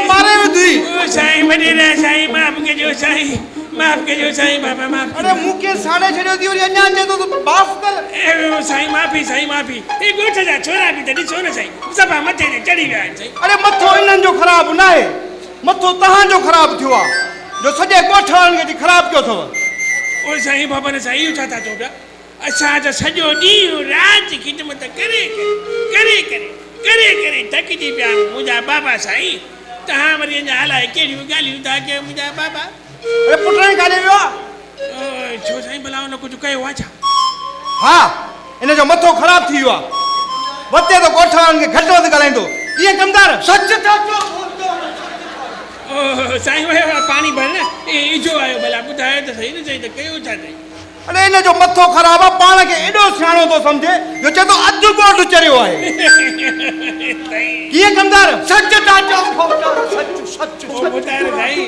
मारे बुद्धि साईं मदीना साईं माफ कजो साईं बाबा माफ अरे मुके साड़े छड़ियो थी और अन्या जे तो माफ कर साईं माफी ए गोठ जा छोरा भी तडी छो न साईं सभा मथे ते चढ़ी विया आहिनि साईं अरे मथो इनन जो खराब ना है मथो तहां जो खराब थियो आ जो सजे गोठण के खराब क्यों थव ओ साईं बाबा ने साईं छा था चो पिया असा जो सजो डी रात खिदमत करे थकजी पिया मुंहिंजा बाबा साईं तहां वरी अञा हलाए कहिड़ियूं ॻाल्हियूं था के मुंहिंजा बाबा अरे पुटण काॾे वियो आहे छो साईं भला हुन कुझु कयो आहे छा हा इन जो मथो खराब थी वियो आहे वते तो गोठण के घटि वधि ॻाल्हाईंदो इहे कमदार सच था चओ साईं वियो आहे पाणी भरण इजो आयो भला ॿुधायो त सही न चई त कयो छा अथई अरे इन जो मथो खराब आहे पाण खे एॾो सियाणो थो सम्झे जो चए थो अधु गोठ चरियो आहे कीअं कमदार सच था चओ सच ॿुधायो साईं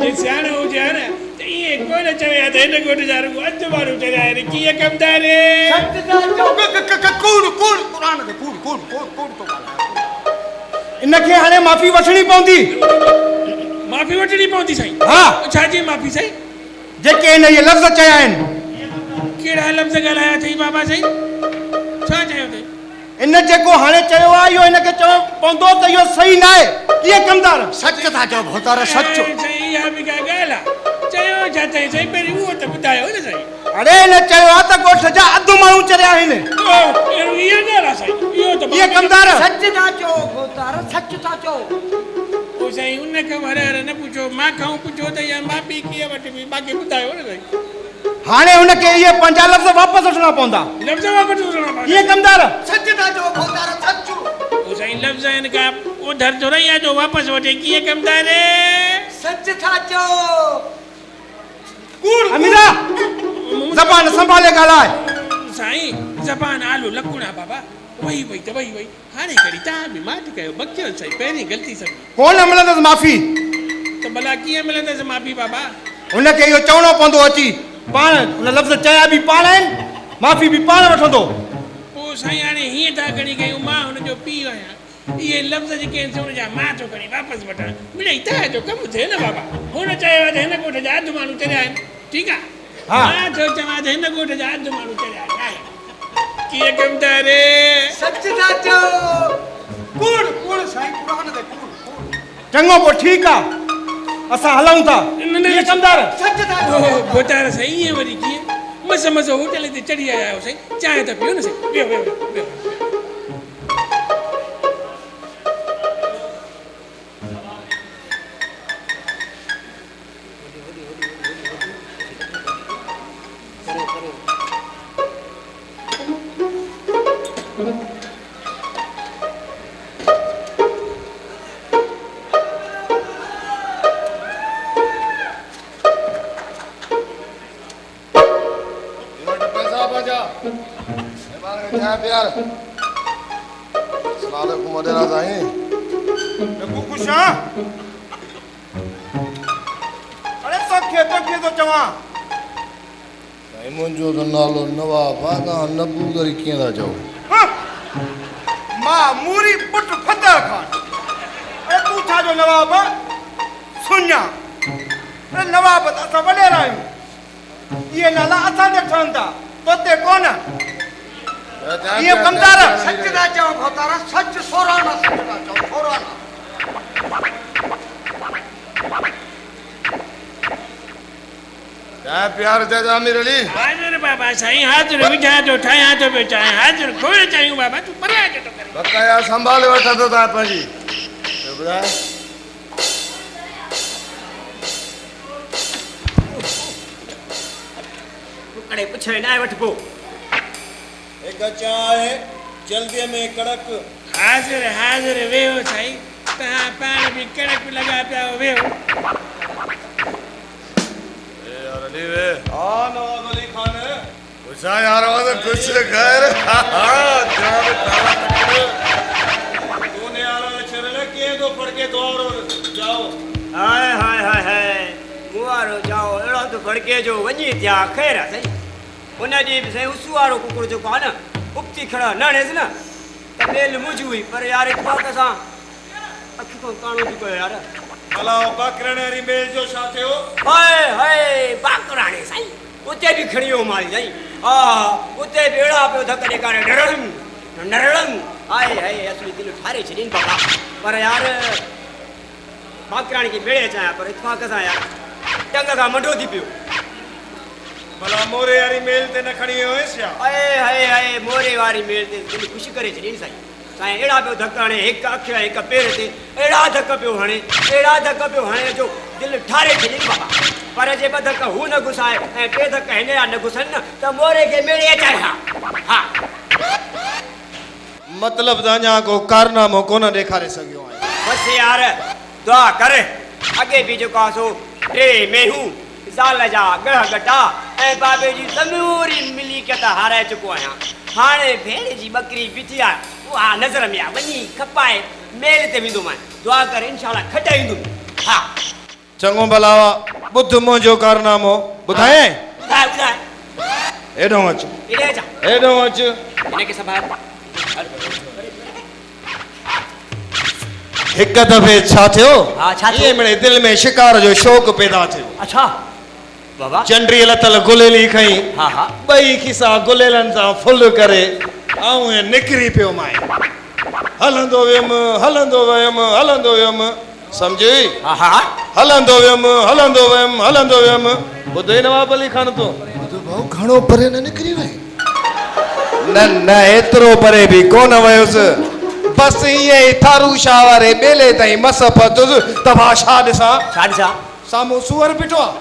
जे सियाणो हुजे हा न त ईअं कोन चवे हा त हिन गोठ जा रुॻो अधु माण्हू चरिया आहिनि कीअं कमदार सच था चओ कूड़ क़ुरान ते कूड़ तो इनखे हाणे माफ़ी वठणी पवंदी माफ़ी वठणी पवंदी साईं हा छाजी माफ़ी साईं जेके इन इहे लफ़्ज़ चया आहिनि कहिड़ा लफ़्ज़ ॻाल्हाया अथई बाबा साईं छा चयो अथई इन जेको हाणे चयो आहे इहो हिनखे चवणो पवंदो त इहो सही न आहे कीअं कमदार सच था चओ भोतार सच साईं इहा बि का ॻाल्हि आहे चयो छा अथई साईं पहिरीं उहो त ॿुधायो न साईं अरे हिन चयो आहे त ॻोठ जा अधु माण्हू चरिया आहिनि इहा ॻाल्हि आहे साईं इहो त कीअं कमदार सच था चओ भोतार सच था चओ ओ साईं उन खां हर न पुछो मां खां पुछो त इहा माफ़ी कीअं वठबी बाक़ी ॿुधायो न साईं हाणे हुनखे इहे पंहिंजा लफ़्ज़ वापसि वठणा पवंदा लफ़्ज़ वापसि वठणा पवंदा कीअं कमदार सच था चओ भोतार सच ओ साईं लफ़्ज़ हिन खां ओधर थोरा ई आहे जो वापसि वठे कीअं कमदार सच था चओ कूड़ अमीरा ज़बान संभाले ॻाल्हाए साईं ज़बान आलू लकुणा बाबा वही हाणे करी तव्हां बि माफ़ी कयो बकियो साईं पहिरीं ग़लती सभु कोन मिलंदसि माफ़ी त भला कीअं मिलंदसि माफ़ी बाबा हुनखे इहो चवणो पवंदो अची पाण हुन लफ़्ज़ चया बि पाण आहिनि माफ़ी बि पाण वठंदो पोइ साईं हाणे हीअं था खणी कयूं मां हुनजो पीउ आहियां इहे लफ़्ज़ जेके आहिनि हुनजा मां थो खणी वापसि वठां मिड़ई तव्हांजो कमु थिए न बाबा हुन चयो आहे त हिन ॻोठ जा अधु माण्हू चरिया आहिनि ठीकु आहे मां थो चवां त हिन ॻोठ जा अधु माण्हू चरिया आहिनि कीअं कमदार सच था चओ कूड़ साईं क़ुरान ते कूड़ चङो पोइ ठीकु आहे असां हलूं था कीअं कमदार सच था चओ भोतार साईं ईअं वरी कीअं मस होटल ते चढ़ी आया आहियो साईं चांहि त पियो न साईं वियो प्यार अस्सलाम वालेकुम मदेरा साईं लॻू खुश आहे अरे तोखे तो चवां साईं मुंहिंजो त नालो नवाब आहे तव्हां नबू करी कीअं था चओ मां मूरी पुट फतर खान अरे तूं छा जो नवाब सुञा अरे नवाब त असां वॾेरा आहियूं इहे नाला असांजा ठहनि था तोते कोन ये कमदार सच था चओ भोतार सच सोराना सच था चओ सोराना चाहे प्यार चाहे आमिर अली हाज़िर बाबा साईं हाज़िर विझा जो ठाहियां थो पियो चाहे हाज़िर खोड़ चाहियूं बाबा तूं पराए जो करे बकाया संभाले वठंदो तव्हां पंहिंजी ॿुधाए अड़े पुछे ना वठ पो एक चाय जल्दी में कड़क हाज़िर वेहो साईं तव्हां पाण बि कड़क लॻा पिया वेहो यार अली वे हाँ नवाब अली खान उसा यार वो तो कुछ खैर जान ताला तूने आला चरले के दो पड़ के दौड़ जाओ हाय मुआरो जाओ एड़ो तो भड़के जो वजी त्या खैर सही हुन ॾींहुं बि साईं उसू वारो कुकुर जेको आहे न उपती खड़ा न हणेसि न त ॿेल मुंझ हुई पर यार इतफ़ाक़ सां अखि खां काणो थी पियो यार भला बाकराणे वारी मेल जो छा थियो? हाय हाय बाकराणे साईं उते बि खणी वियो माल साईं हा उते बि अहिड़ा पियो धक ॾेखारे नरड़म हाय हाय असली दिलि ठारे छॾीनि बाबा पर यार बाकराणे खे मेड़े अचां पर इतफ़ाक़ सां यार टंग खां मंडो थी पियो भला मोरे वारी मेल ते न खणी वियो हुयसि छा? हाय हाय हाय मोरे वारी मेल ते दिलि ख़ुशि करे छॾीनि साईं साईं अहिड़ा पियो धक हणे हिकु अखि ऐं हिकु पेर ते अहिड़ा धक पियो हणे जो दिलि ठारे छॾीनि बाबा पर जे ॿ धक हू न घुसाए ऐं टे धक हिन जा न घुसनि न त मोरे खे मेड़े अचाए हा मतलब त अञा को कारनामो कोन ॾेखारे सघियो आहे। बसि यार दुआ कर अॻे बि जेको आहे सो 3 मेहूं ज़ाल जा ॻह गटा ऐं बाबे जी समूरी मिलीकियत हाराए चुको आहियां हाणे भेड़ जी ॿकरी बिठी आहे उहा नज़र में आहे वञी खपाए मेल ते वेंदोमांइ दुआ कर इंशाअल्लाह खटाईंदुमि हा चङो भला ॿुध मुंहिंजो कारनामो ॿुधाए ॿुधाए हेॾो अचु इॾे अचां हेॾो अचु हिनखे संभाल हिकु दफ़े छा थियो? हा, छा थियो? इहे मिड़े दिलि में शिकार जो शौक़ु पैदा थियो अच्छा बाबा चंडीअ लथल गुलेली खई हा हा ॿई खिसा गुलेलनि सां फुल करे ऐं निकिरी पियो माए हलंदो वियुमि सम्झी हा हा हलंदो वियुमि ॿुधई नवाब अली खान तो भाऊ घणो परे न निकिरी वई न एतिरो परे बि कोन वयुसि बसि ईअं ई थारू शाह वारे ॿेले ताईं मस पहुतुसि त मां छा ॾिसां साम्हूं सूअर बीठो आहे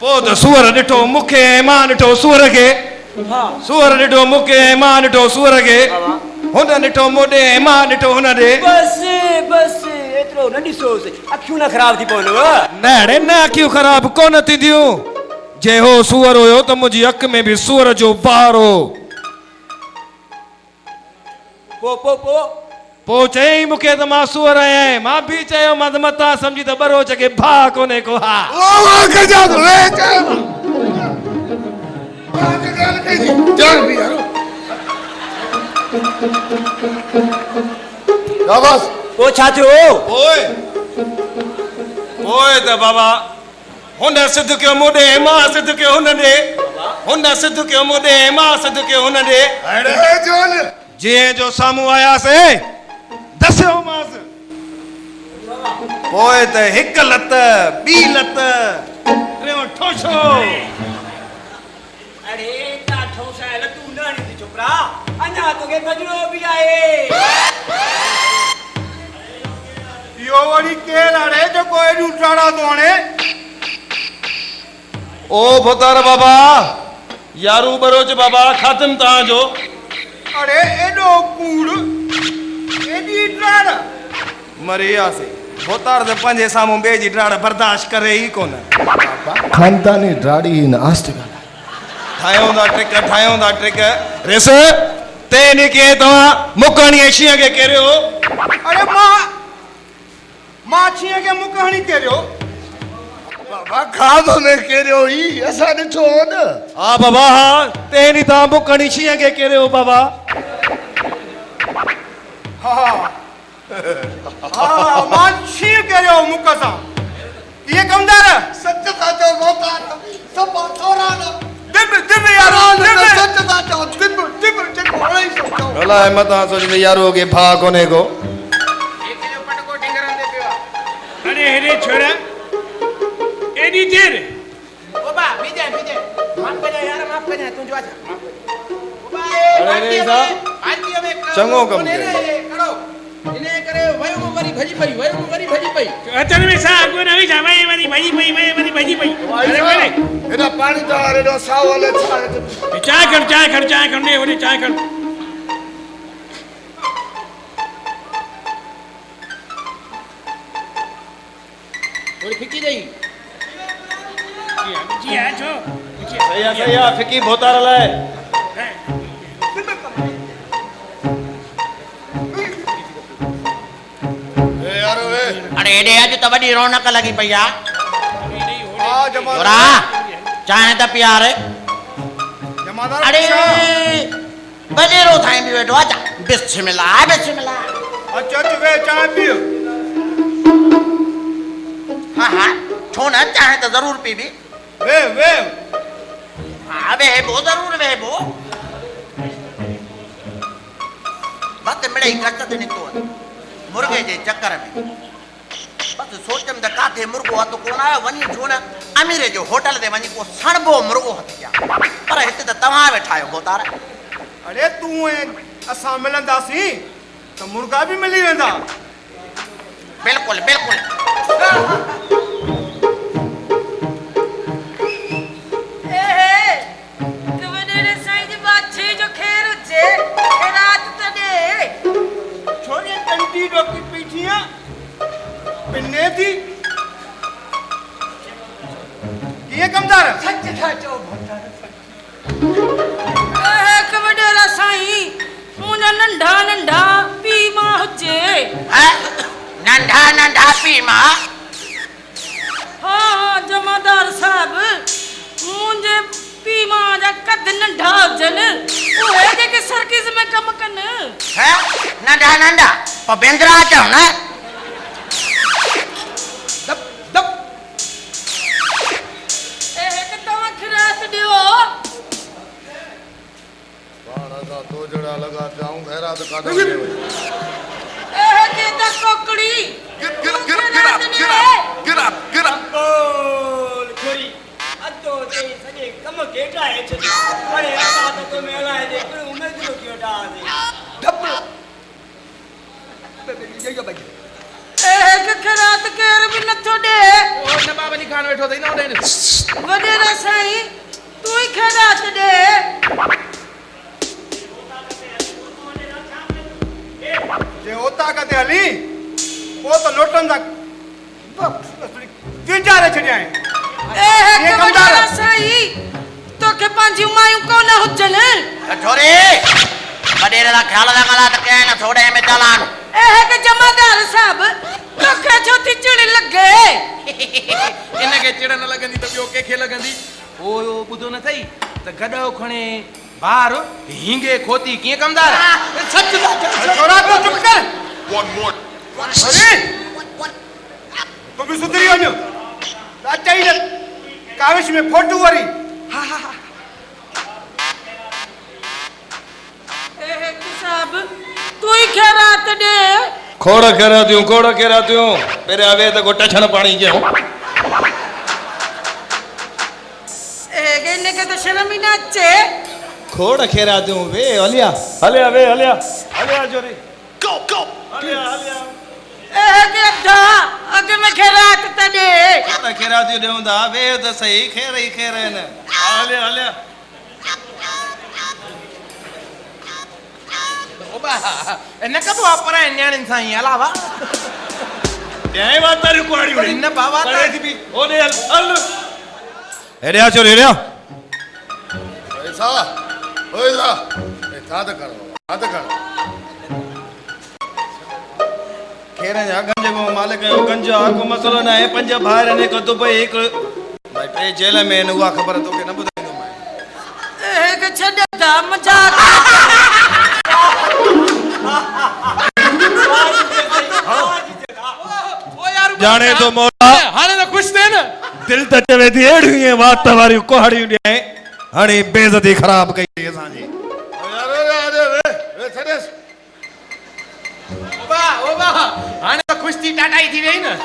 पोइ त सूअर ॾिठो मूंखे ऐं मां ॾिठो सूअर खे सूअर ॾिठो मूंखे ऐं मां ॾिठो सूअर खे हुन ॾिठो मोॾे ऐं मां ॾिठो हुन ॾे बसि एतिरो न ॾिसोसि अखियूं न ख़राब थी पवंदव न अखियूं ख़राब कोन थींदियूं जे हो सूअर हुयो त मुंहिंजी अखि में बि सूअर जो ॿार हो पोइ चयईं मूंखे त मां सूअर आहियां मां बि चयो मां त मतां सम्झी त बरो चके भाउ कोन्हे को हा पोइ छा थियो पोइ त बाबा हुन सिद्ध कयो मोॾे मां सिद्ध कयो हुन ॾे हुन सिद्ध कयो मोॾे मां सिद्ध कयो हुन ॾे जीअं जो साम्हूं आयासीं दसियोमांसि पोइ त हिकु लत ॿी लत टियों ठोशो अरे का ठोसा है तू ना नहीं छोकरा अन्या तो के गजरो भी आए यो वरी केर आड़े जो कोई उठाड़ा तो आने ओ भोतार बाबा यारू बरोच बाबा खातम ता जो अरे एडो कूड़ एडी ड्राड़ मरिया से भोतार दे पंजे सामू बे जी ड्राड़ बर्दाश्त करे ही कोन खानदानी ड्राड़ी न आस्ते ठायो दा ट्रिक रेस ते ने के तो मुकणी एशिया के केरियो अरे मां छिए के मुकहणी केरियो बाबा खादो ने केरियो ही असा ॾिठो न हा बाबा हा ते नी ता मुकणी छिए के केरियो बाबा हा मां छिए केरियो मुकसा ये कमदार सच था चओ मोता सब थोरा न दिब यार सच था चओ दिब होई सोचो अला मता सोच यारो के भा कोने को एक जो पटको ढिंगरन दे पियो अरे हेरे छोरा एडी देर बाबा बीजे माफ कर तू जो आजा अरे सा चंगो कम करो इने करे वयो वरी भजी पई अचन में सा को नवी जावे वरी भजी पई अरे बोले एदा पानी तो एडो सावले चाय कर ने ओने चाय कर थोड़ी फिकी दई जी आ छो सही आ फिकी भोतार लाए अरे एडे आज तो बड़ी रौनक लगी पई आ वाह जोरा जमादार चाहे त प्यार जमादार अरे बजेरो थाई भी बैठो आजा बिस्मिल्लाह बिस्मिल्लाह अच्छा तू वे चाय पियो हाँ हाँ छो ना चाहे तो जरूर पीबी वे हाँ वेबो जरूर वेबो बस मिड़े ही कचत निकतो मुर्गे जे चक्कर में बस सोचम त काथे मुर्गो हथ कोन आयो वनी छो न अमीर जो होटल ते वनी को सणबो मुर्गो हथ क्या पर हिते त तव्हां वेठा आहियो बोतार अरे तू असां मिलंदासीं तो मुर्गा भी मिली वेंदा बिल्कुल बिल्कुल छोरी कंटी डोकी पीठियां पिन्ने थी ये कमदार सच था चो भोतार कवडेरा साईं मुना नंढा नंढा पी मां हुजे नंढा नंढा पी मां हाँ जमादार साहब मुंहिंजे पी मां जा कद नंढा हुजनि उहे जेके सर्किस में कम कनि है नंढा नंढा पबेंद्रा चओ न तव्हां खिरात ॾियो पाण असां तो जड़ा लगा जाऊं खैरात काढो कोकड़ी बोल छोरी अतो ते सजे कम केटा है छे पर असा तो मेला है देख उम्मीद लो क्यों खिरात केर भी नथो ॾे ओ नवाब अली खान वेठो थई न ओॾे वॾेरा साईं तू ही खिरात ॾे जे होता कते हली वो तो लोटन दा तीन चार छड़िया है ये कमदार साईं तोखे पंहिंजी मायूं कोन हुजनि छोरे बडेरे दा ख्याल रखला त के न थोड़े में चालान के जमादार साहब तोखे छो थी चिड़ लगे इनके चिड़ न लगंदी त ॿियो कंहिंखे लगंदी ओ ॿुधो न थई त गॾो खणे बार हिंगे खोती कीअं कमदार सच छोरा तो चुप कर अरे तो भी सुधरी वञो राजा ही काविश में फोटू वरी साहब तू ही खैरात दे खोड़ खेरा थियूं पहिरियां आवे त को टछण पाणी कयूं इनके तो शर्म ही ना अचे खोड़ खेरा थियूं वे हलिया जोरी हलिया के अधा अगे में खैरात त दे त खेरा थियूं ॾियूं था वे त सही खेर ई खेर आहिनि हलिया ओबा न कबो पर न्याणिन सां ई अलावा ॾियां वाता रुकवाड़ी वरी न बाबा करे थी बि ओॾे हल हेॾे आ छोरी हेॾे आ ऐसा ओइला ए थाद कर खेर जा गंज को मालिक जो गंज आ को मसलो न आहे पंज भाइर ने को दुबई हिक भाई टे जेल में न उहा ख़बर तोखे न ॿुधाईंदो मैं के छॾा मजाक जाने तो मौला हाणे त ख़ुशि थिए न दिल त चवे थी अहिड़ियूं वात वारियूं कोहाड़ियूं ॾियां हाणे बेइज़ती ख़राब कई असांजी वे छडेस ओबा हाणे त ख़ुशि थी टाटाई थी वई न